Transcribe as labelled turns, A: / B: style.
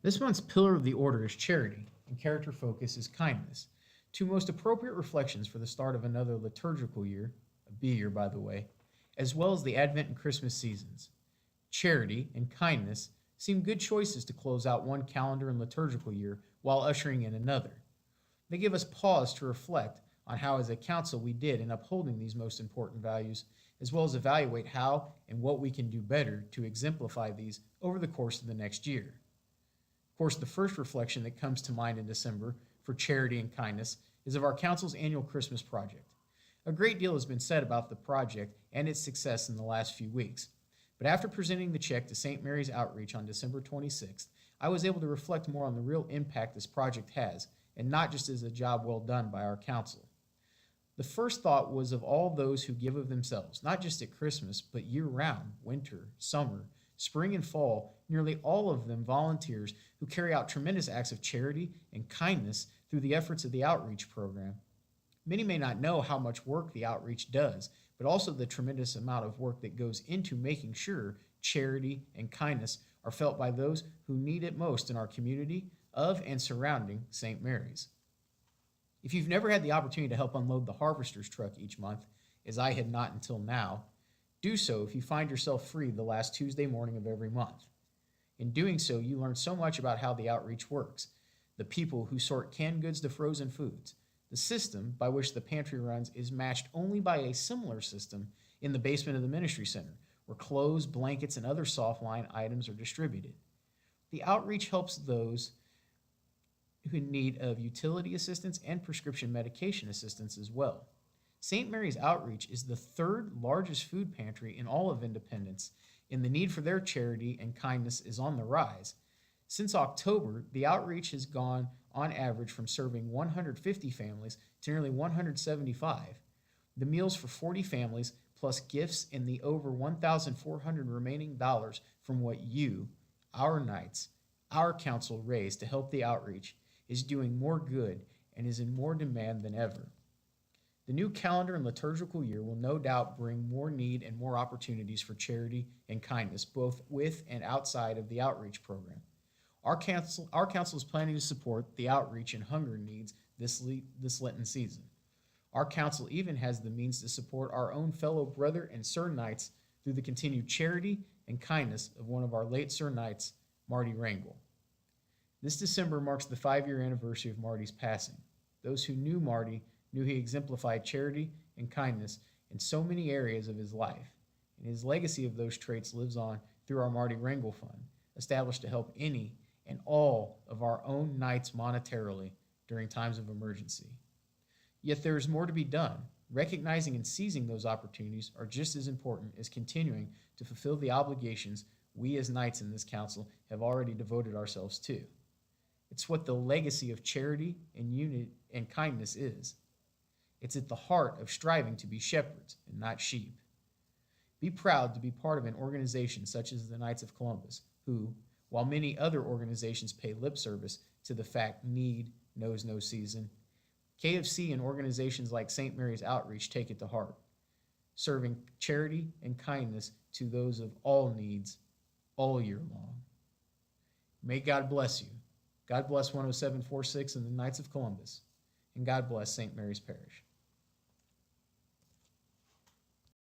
A: This month's pillar of the order is charity, and character focus is kindness. Two most appropriate reflections for the start of another liturgical year, a B year by the way, as well as the Advent and Christmas seasons. Charity and kindness seem good choices to close out one calendar and liturgical year while ushering in another. They give us pause to reflect on how, as a council, we did in upholding these most important values, as well as evaluate how and what we can do better to exemplify these over the course of the next year. Of course, the first reflection that comes to mind in December for charity and kindness is of our council's annual Christmas project. A great deal has been said about the project and its success in the last few weeks, but after presenting the check to St. Mary's Outreach on December 26th, I was able to reflect more on the real impact this project has, and not just as a job well done by our council. The first thought was of all those who give of themselves, not just at Christmas, but year-round, winter, summer, spring, and fall, nearly all of them volunteers who carry out tremendous acts of charity and kindness through the efforts of the outreach program. Many may not know how much work the outreach does, but also the tremendous amount of work that goes into making sure charity and kindness are felt by those who need it most in our community of and surrounding St. Mary's. If you've never had the opportunity to help unload the harvester's truck each month, as I had not until now, do so if you find yourself free the last Tuesday morning of every month. In doing so, you learn so much about how the outreach works, the people who sort canned goods to frozen foods. The system by which the pantry runs is matched only by a similar system in the basement of the ministry center, where clothes, blankets, and other soft line items are distributed. The outreach helps those who in need of utility assistance and prescription medication assistance as well. St. Mary's Outreach is the third largest food pantry in all of Independence, and the need for their charity and kindness is on the rise. Since October, the outreach has gone on average from serving 150 families to nearly 175. The meals for 40 families, plus gifts and the over 1,400 remaining dollars from what you, our knights, our council raised to help the outreach, is doing more good and is in more demand than ever. The new calendar and liturgical year will no doubt bring more need and more opportunities for charity and kindness, both with and outside of the outreach program. Our council is planning to support the outreach and hunger needs this Lenten season. Our council even has the means to support our own fellow brother and Sir Knights through the continued charity and kindness of one of our late Sir Knights, Marty Rangel. This December marks the 5-year anniversary of Marty's passing. Those who knew Marty knew he exemplified charity and kindness in so many areas of his life, and his legacy of those traits lives on through our Marty Rangel Fund, established to help any and all of our own knights monetarily during times of emergency. Yet there is more to be done. Recognizing and seizing those opportunities are just as important as continuing to fulfill the obligations we as knights in this council have already devoted ourselves to. It's what the legacy of charity and unity and kindness is. It's at the heart of striving to be shepherds and not sheep. Be proud to be part of an organization such as the Knights of Columbus, who, while many other organizations pay lip service to the fact need knows no season, KFC and organizations like St. Mary's Outreach take it to heart, serving charity and kindness to those of all needs all year long. May God bless you. God bless 10746 and the Knights of Columbus, and God bless St. Mary's Parish.